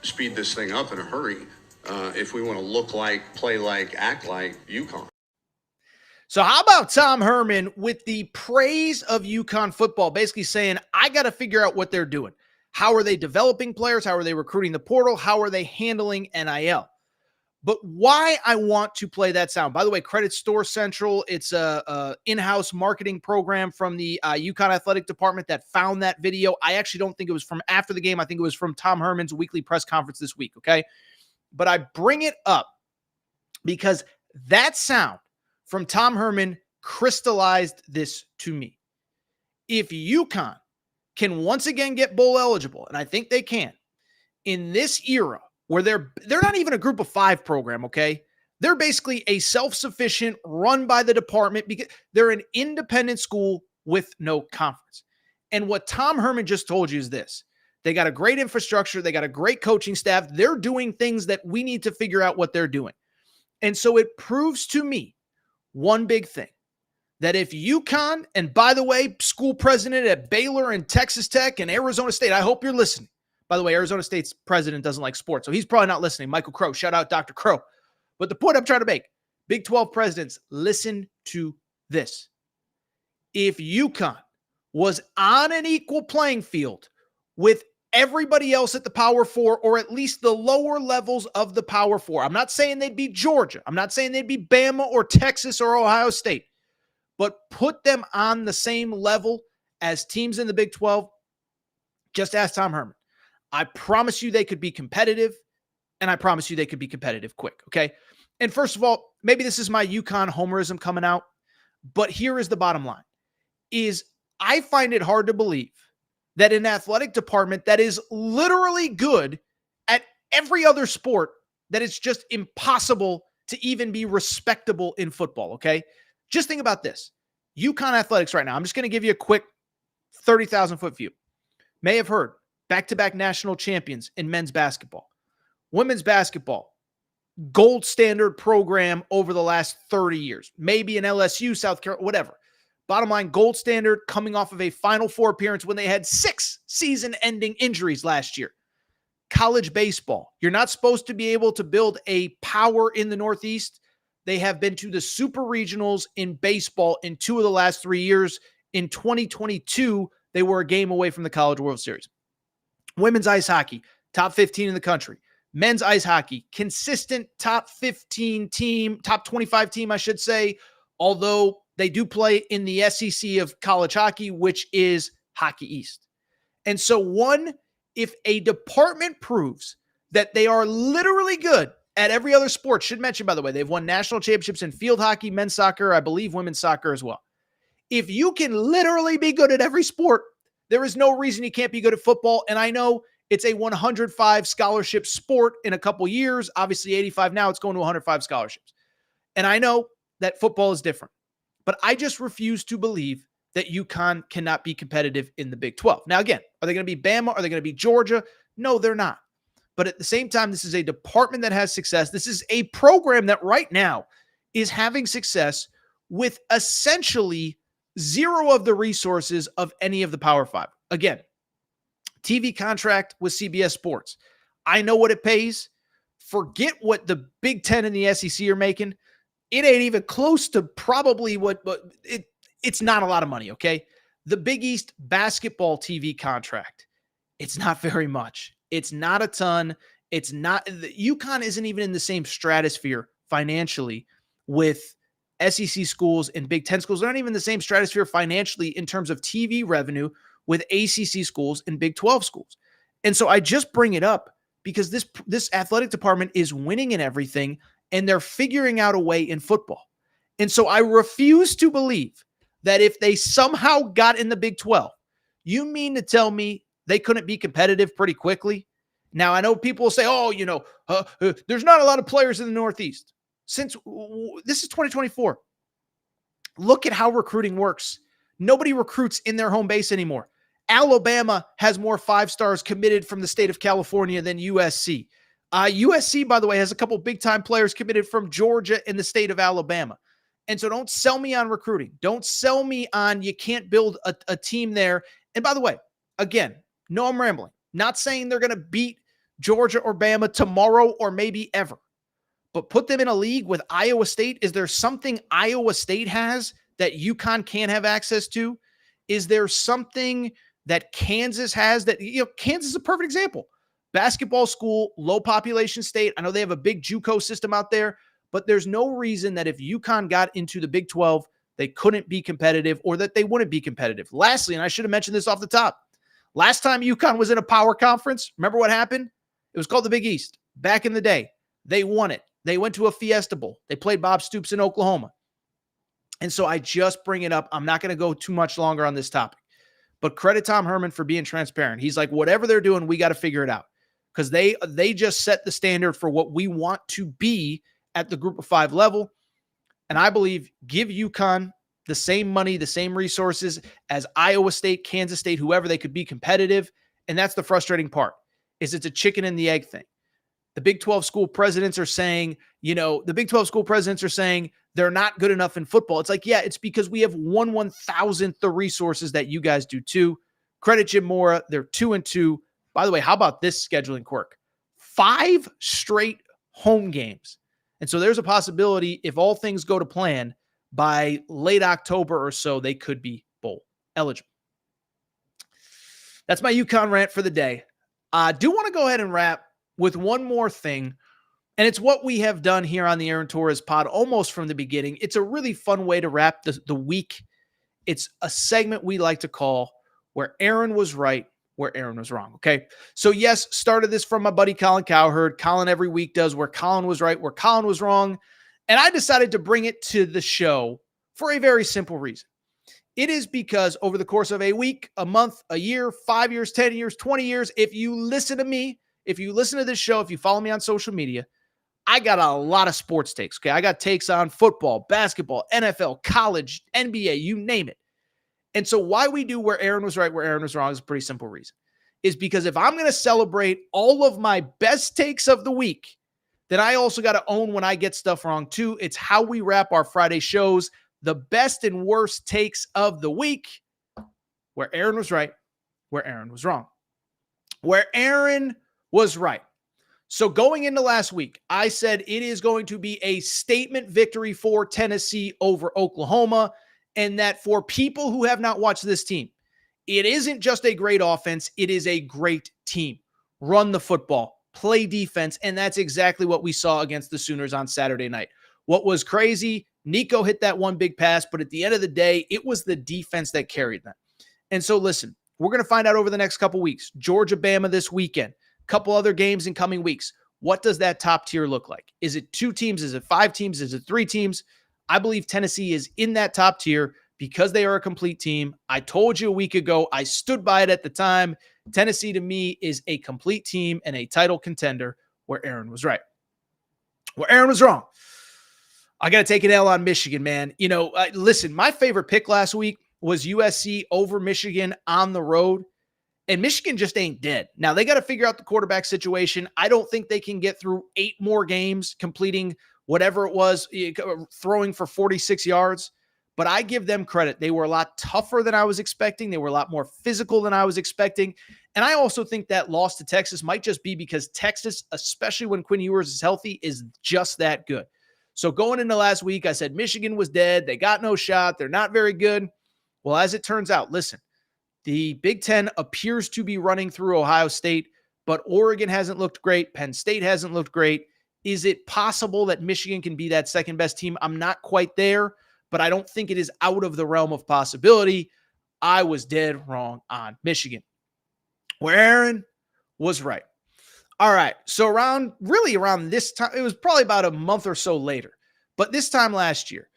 speed this thing up in a hurry if we want to look like, play like, act like UConn. So how about Tom Herman with the praise of UConn football, basically saying, I got to figure out what they're doing. How are they developing players? How are they recruiting the portal? How are they handling NIL? But why I want to play that sound, by the way, credit Store Central. It's a in-house marketing program from the UConn athletic department that found that video. I actually don't think it was from after the game. I think it was from Tom Herman's weekly press conference this week, okay? But I bring it up because that sound from Tom Herman crystallized this to me. If UConn can once again get bowl eligible, and I think they can, in this era where they're not even a group of 5 program, okay? They're basically a self-sufficient, run by the department, because they're an independent school with no conference. And what Tom Herman just told you is this. They got a great infrastructure. They got a great coaching staff. They're doing things that we need to figure out what they're doing. And so it proves to me one big thing, that if UConn, and by the way, school president at Baylor and Texas Tech and Arizona State, I hope you're listening. By the way, Arizona State's president doesn't like sports, so he's probably not listening. Michael Crow, shout out Dr. Crow. But the point I'm trying to make, Big 12 presidents, listen to this. If UConn was on an equal playing field with everybody else at the Power 4, or at least the lower levels of the Power 4, I'm not saying they'd be Georgia. I'm not saying they'd be Bama or Texas or Ohio State. But put them on the same level as teams in the Big 12, just ask Tom Herman. I promise you they could be competitive, and I promise you they could be competitive quick, okay? And first of all, maybe this is my UConn homerism coming out, but here is the bottom line, is I find it hard to believe that an athletic department that is literally good at every other sport, that it's just impossible to even be respectable in football, okay? Just think about this. UConn athletics right now, I'm just going to give you a quick 30,000-foot view. May have heard back-to-back national champions in men's basketball. Women's basketball, gold standard program over the last 30 years. Maybe in LSU, South Carolina, whatever. Bottom line, gold standard, coming off of a Final Four appearance when they had 6 season-ending injuries last year. College baseball, you're not supposed to be able to build a power in the Northeast. They have been to the super regionals in baseball in 2 of the last 3 years. In 2022, they were a game away from the College World Series. Women's ice hockey, top 15 in the country. Men's ice hockey, consistent top 15 team, top 25 team, I should say, although they do play in the SEC of college hockey, which is Hockey East. And so if a department proves that they are literally good at every other sport, should mention, by the way, they've won national championships in field hockey, men's soccer, I believe women's soccer as well. If you can literally be good at every sport, there is no reason you can't be good at football. And I know it's a 105 scholarship sport in a couple years. Obviously 85 now, it's going to 105 scholarships. And I know that football is different, but I just refuse to believe that UConn cannot be competitive in the Big 12. Now, again, are they going to be Bama? Are they going to be Georgia? No, they're not. But at the same time, this is a department that has success. This is a program that right now is having success with essentially zero of the resources of any of the Power 5. Again, TV contract with CBS Sports. I know what it pays. Forget what the Big Ten and the SEC are making. It ain't even close to probably it's not a lot of money, okay? The Big East basketball TV contract, it's not very much. It's not a ton. It's not, UConn isn't even in the same stratosphere financially with SEC schools and Big Ten schools. They're not even in the same stratosphere financially in terms of TV revenue with ACC schools and Big 12 schools. And so I just bring it up because this athletic department is winning in everything, and they're figuring out a way in football. And so I refuse to believe that if they somehow got in the Big 12, you mean to tell me they couldn't be competitive pretty quickly? Now, I know people will say, oh, there's not a lot of players in the Northeast. Since this is 2024, look at how recruiting works. Nobody recruits in their home base anymore. Alabama has more 5-stars committed from the state of California than USC. USC, by the way, has a couple big-time players committed from Georgia and the state of Alabama. And so don't sell me on recruiting. Don't sell me on you can't build a team there. And by the way, again, no, I'm rambling. Not saying they're going to beat Georgia or Bama tomorrow or maybe ever. But put them in a league with Iowa State. Is there something Iowa State has that UConn can't have access to? Is there something that Kansas has that, Kansas is a perfect example. Basketball school, low population state. I know they have a big JUCO system out there, but there's no reason that if UConn got into the Big 12, they couldn't be competitive or that they wouldn't be competitive. Lastly, and I should have mentioned this off the top, last time UConn was in a power conference, remember what happened? It was called the Big East. Back in the day, they won it. They went to a Fiesta Bowl. They played Bob Stoops in Oklahoma. And so I just bring it up. I'm not going to go too much longer on this topic. But credit Tom Herman for being transparent. He's like, whatever they're doing, we got to figure it out. Because they just set the standard for what we want to be at the group of 5 level. And I believe give UConn the same money, the same resources as Iowa State, Kansas State, whoever, they could be competitive. And that's the frustrating part, is it's a chicken and the egg thing. The Big 12 school presidents are saying, they're not good enough in football. It's like, yeah, it's because we have 1/1000th the resources that you guys do too. Credit Jim Mora. They're 2-2. By the way, how about this scheduling quirk? 5 straight home games. And so there's a possibility, if all things go to plan, by late October or so, they could be bowl eligible. That's my UConn rant for the day. I do want to go ahead and wrap with one more thing, and it's what we have done here on the Aaron Torres pod almost from the beginning. It's a really fun way to wrap the week. It's a segment we like to call Where Aaron Was Right, Where Aaron Was Wrong, okay? So yes, started this from my buddy Colin Cowherd. Colin every week does Where Colin Was Right, Where Colin Was Wrong, and I decided to bring it to the show for a very simple reason. It is because over the course of a week, a month, a year, 5 years, 10 years, 20 years, if you listen to me, if you listen to this show, if you follow me on social media, I got a lot of sports takes, okay? I got takes on football, basketball, NFL, college, NBA, you name it. And so why we do Where Aaron Was Right, Where Aaron Was Wrong is a pretty simple reason. Is because if I'm going to celebrate all of my best takes of the week, then I also got to own when I get stuff wrong too. It's how we wrap our Friday shows, the best and worst takes of the week. Where Aaron was right, where Aaron was wrong. Where Aaron was right. So going into last week, I said it is going to be a statement victory for Tennessee over Oklahoma, and that for people who have not watched this team, it isn't just a great offense, it is a great team. Run the football, play defense, and that's exactly what we saw against the Sooners on Saturday night. What was crazy, Nico hit that one big pass, but at the end of the day, it was the defense that carried them. And so listen, we're going to find out over the next couple weeks. Georgia, Bama this weekend. Couple other games in coming weeks. What does that top tier look like? Is it 2 teams? Is it 5 teams? Is it 3 teams? I believe Tennessee is in that top tier because they are a complete team. I told you a week ago, I stood by it at the time. Tennessee to me is a complete team and a title contender. Where Aaron was right, where Aaron was wrong. I got to take an L on Michigan, man. Listen, my favorite pick last week was USC over Michigan on the road. And Michigan just ain't dead. Now, they got to figure out the quarterback situation. I don't think they can get through 8 more games, completing whatever it was, throwing for 46 yards. but I give them credit. They were a lot tougher than I was expecting. They were a lot more physical than I was expecting. And I also think that loss to Texas might just be because Texas, especially when Quinn Ewers is healthy, is just that good. So going into last week, I said Michigan was dead. They got no shot. They're not very good. Well, as it turns out, listen, the Big Ten appears to be running through Ohio State, but Oregon hasn't looked great. Penn State hasn't looked great. Is it possible that Michigan can be that second best team? I'm not quite there, but I don't think it is out of the realm of possibility. I was dead wrong on Michigan, where Aaron was right. All right, so around this time, it was probably about a month or so later, but this time last year,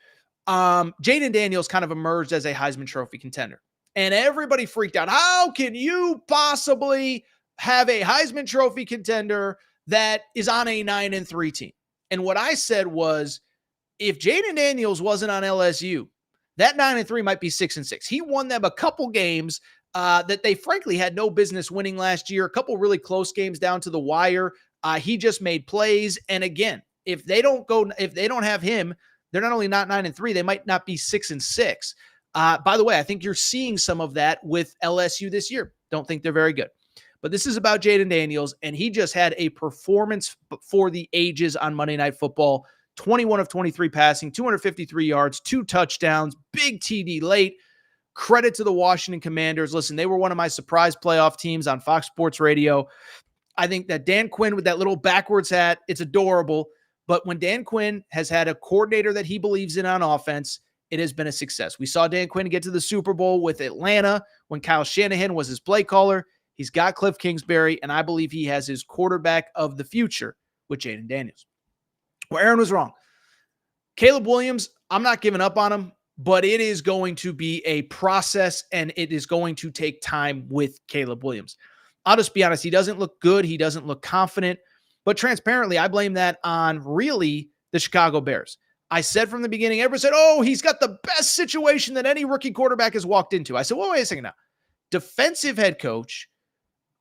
Jaden Daniels kind of emerged as a Heisman Trophy contender, and everybody freaked out. How can you possibly have a Heisman Trophy contender that is on a 9-3 team? And what I said was, if Jaden Daniels wasn't on LSU, that 9-3 might be 6-6. He won them a couple games that they frankly had no business winning last year. A couple really close games down to the wire. He just made plays. And again, if they don't have him, they're not only not 9-3, they might not be 6-6. By the way, I think you're seeing some of that with LSU this year. Don't think they're very good. But this is about Jaden Daniels, and he just had a performance for the ages on Monday Night Football. 21 of 23 passing, 253 yards, 2 touchdowns, big TD late. Credit to the Washington Commanders. Listen, they were one of my surprise playoff teams on Fox Sports Radio. I think that Dan Quinn with that little backwards hat, it's adorable. But when Dan Quinn has had a coordinator that he believes in on offense, it has been a success. We saw Dan Quinn get to the Super Bowl with Atlanta when Kyle Shanahan was his play caller. He's got Cliff Kingsbury, and I believe he has his quarterback of the future with Jaden Daniels. Well, Aaron was wrong. Caleb Williams, I'm not giving up on him, but it is going to be a process, and it is going to take time with Caleb Williams. I'll just be honest. He doesn't look good. He doesn't look confident. But transparently, I blame that on really the Chicago Bears. I said from the beginning, everyone said, oh, he's got the best situation that any rookie quarterback has walked into. I said, well, wait a second now. Defensive head coach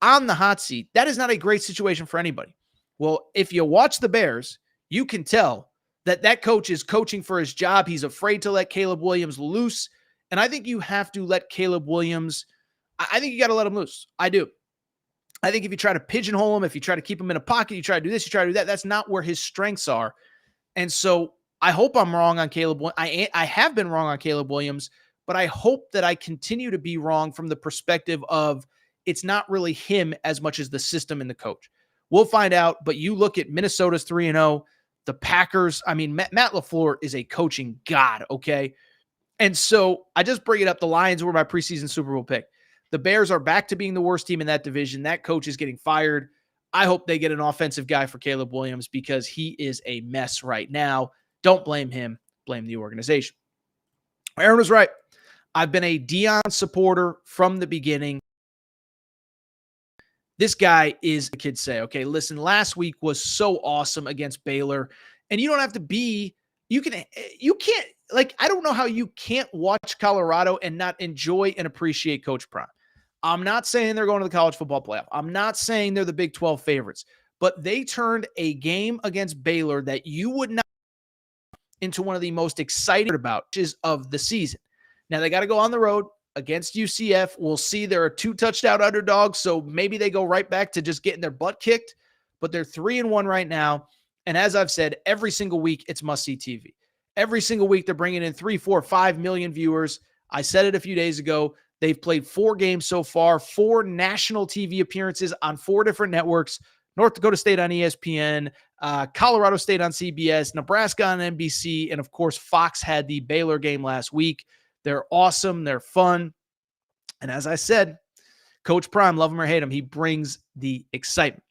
on the hot seat, that is not a great situation for anybody. Well, if you watch the Bears, you can tell that coach is coaching for his job. He's afraid to let Caleb Williams loose. And I think you have to let Caleb Williams, I think you got to let him loose. I do. I think if you try to pigeonhole him, if you try to keep him in a pocket, you try to do this, you try to do that, that's not where his strengths are. And so I hope I'm wrong on Caleb. I have been wrong on Caleb Williams, but I hope that I continue to be wrong from the perspective of it's not really him as much as the system and the coach. We'll find out, but you look at Minnesota's 3-0, the Packers. I mean, Matt LaFleur is a coaching god, okay? And so I just bring it up. The Lions were my preseason Super Bowl pick. The Bears are back to being the worst team in that division. That coach is getting fired. I hope they get an offensive guy for Caleb Williams because he is a mess right now. Don't blame him. Blame the organization. Aaron was right. I've been a Deion supporter from the beginning. This guy is, the kids say, okay, listen, last week was so awesome against Baylor. And you don't have to be, you can't, like, I don't know how you can't watch Colorado and not enjoy and appreciate Coach Prime. I'm not saying they're going to the college football playoff. I'm not saying they're the Big 12 favorites, but they turned a game against Baylor that you would not into one of the most exciting of the season. Now they got to go on the road against UCF. We'll see. They're a 2-touchdown underdog, so maybe they go right back to just getting their butt kicked, but they're 3-1 right now. And as I've said, every single week it's must-see TV. Every single week they're bringing in 3, 4, 5 million viewers. I said it a few days ago. They've played 4 games so far, 4 national TV appearances on 4 different networks. North Dakota State on ESPN, Colorado State on CBS, Nebraska on NBC, and of course, Fox had the Baylor game last week. They're awesome. They're fun. And as I said, Coach Prime, love him or hate him, he brings the excitement.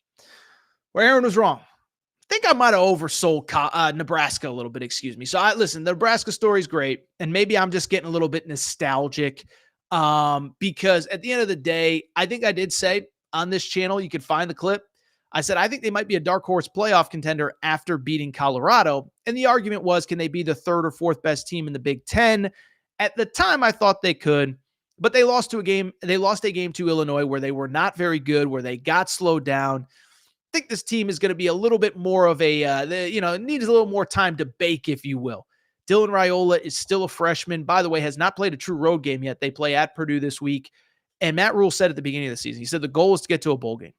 Where Aaron was wrong. I think I might have oversold Nebraska a little bit, excuse me. So listen, the Nebraska story is great. And maybe I'm just getting a little bit nostalgic because at the end of the day, I think I did say on this channel, you can find the clip. I said, I think they might be a dark horse playoff contender after beating Colorado. And the argument was, can they be the 3rd or 4th best team in the Big Ten? At the time, I thought they could, but they lost a game to Illinois where they were not very good, where they got slowed down. I think this team is going to be a little bit more of a, it needs a little more time to bake, if you will. Dylan Raiola is still a freshman. By the way, has not played a true road game yet. They play at Purdue this week. And Matt Rule said at the beginning of the season, he said the goal is to get to a bowl game.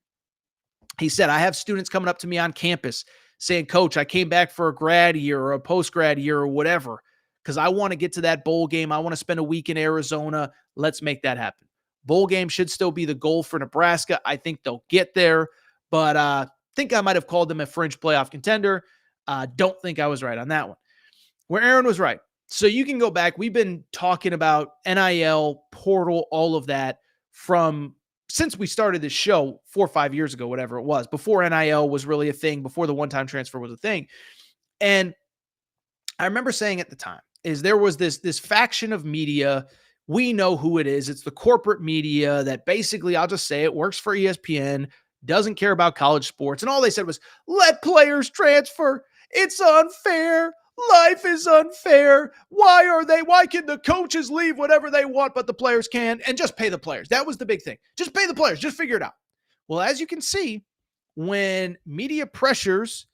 He said, I have students coming up to me on campus saying, Coach, I came back for a grad year or a post-grad year or whatever because I want to get to that bowl game. I want to spend a week in Arizona. Let's make that happen. Bowl game should still be the goal for Nebraska. I think they'll get there, but I think I might have called them a fringe playoff contender. Don't think I was right on that one. Where Aaron was right. So you can go back. We've been talking about NIL, portal, all of that since we started this show 4 or 5 years ago, whatever it was, before NIL was really a thing, before the one-time transfer was a thing. And I remember saying at the time is there was this faction of media. We know who it is. It's the corporate media that basically, I'll just say it, works for ESPN, doesn't care about college sports. And all they said was, let players transfer. It's unfair. Life is unfair. Why can the coaches leave whatever they want, but the players can, and just pay the players? That was the big thing. Just pay the players. Just figure it out. Well, as you can see, when media pressures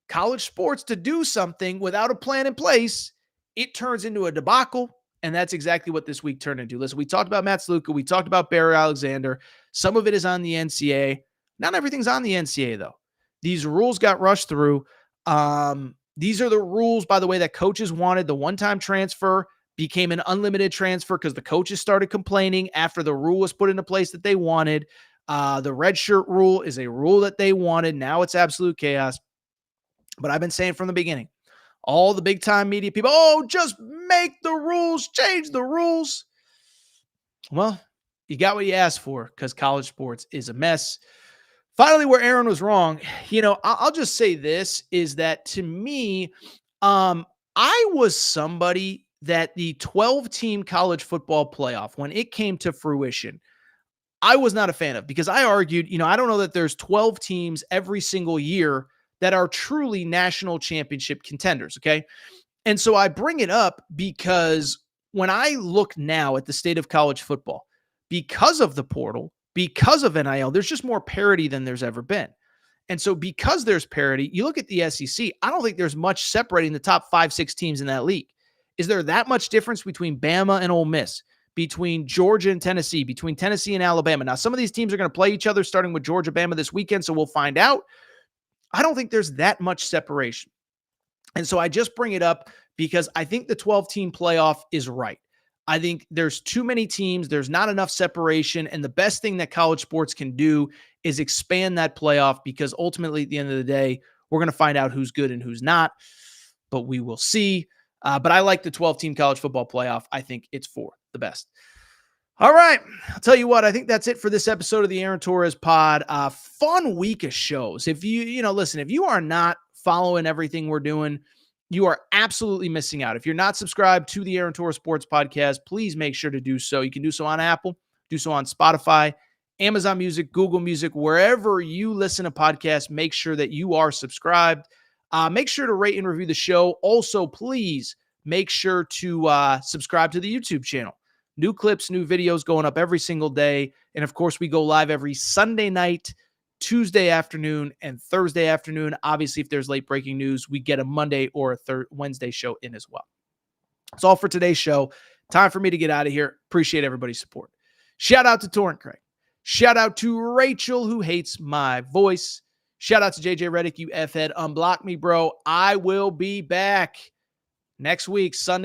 college sports to do something without a plan in place, it turns into a debacle. And that's exactly what this week turned into. Listen, we talked about Matt Sluka. We talked about Barry Alexander. Some of it is on the NCAA. Not everything's on the NCAA, though. These rules got rushed through. These are the rules, by the way, that coaches wanted. The one-time transfer became an unlimited transfer because the coaches started complaining after the rule was put into place that they wanted. The red shirt rule is a rule that they wanted. Now it's absolute chaos. But I've been saying from the beginning, all the big-time media people, just make the rules, change the rules. Well, you got what you asked for because college sports is a mess. Finally, where Aaron was wrong, I'll just say this is that to me, I was somebody that the 12-team college football playoff, when it came to fruition, I was not a fan of because I argued, I don't know that there's 12 teams every single year that are truly national championship contenders, okay? And so I bring it up because when I look now at the state of college football, because of the portal, because of NIL, there's just more parity than there's ever been. And so because there's parity, you look at the SEC, I don't think there's much separating the top 5-6 teams in that league. Is there that much difference between Bama and Ole Miss, between Georgia and Tennessee, between Tennessee and Alabama? Now, some of these teams are going to play each other starting with Georgia, Bama this weekend, so we'll find out. I don't think there's that much separation. And so I just bring it up because I think the 12-team playoff is right. I think there's too many teams. There's not enough separation. And the best thing that college sports can do is expand that playoff because ultimately at the end of the day, we're going to find out who's good and who's not, but we will see. But I like the 12-team college football playoff. I think it's for the best. All right. I'll tell you what, I think that's it for this episode of the Aaron Torres pod. Fun week of shows. If listen, if you are not following everything we're doing, you are absolutely missing out. If you're not subscribed to the Aaron Torres Sports Podcast, please make sure to do so. You can do so on Apple, do so on Spotify, Amazon Music, Google Music, wherever you listen to podcasts, make sure that you are subscribed. Make sure to rate and review the show. Also, please make sure to subscribe to the YouTube channel. New clips, new videos going up every single day. And of course, we go live every Sunday night, Tuesday afternoon, and Thursday afternoon. Obviously, if there's late breaking news, we get a Monday or a Wednesday show in as well. That's all for today's show. Time for me to get out of here. Appreciate everybody's support. Shout out to Torrent Craig. Shout out to Rachel, who hates my voice. Shout out to JJ Redick, you F-head. Unblock me, bro. I will be back next week, Sunday.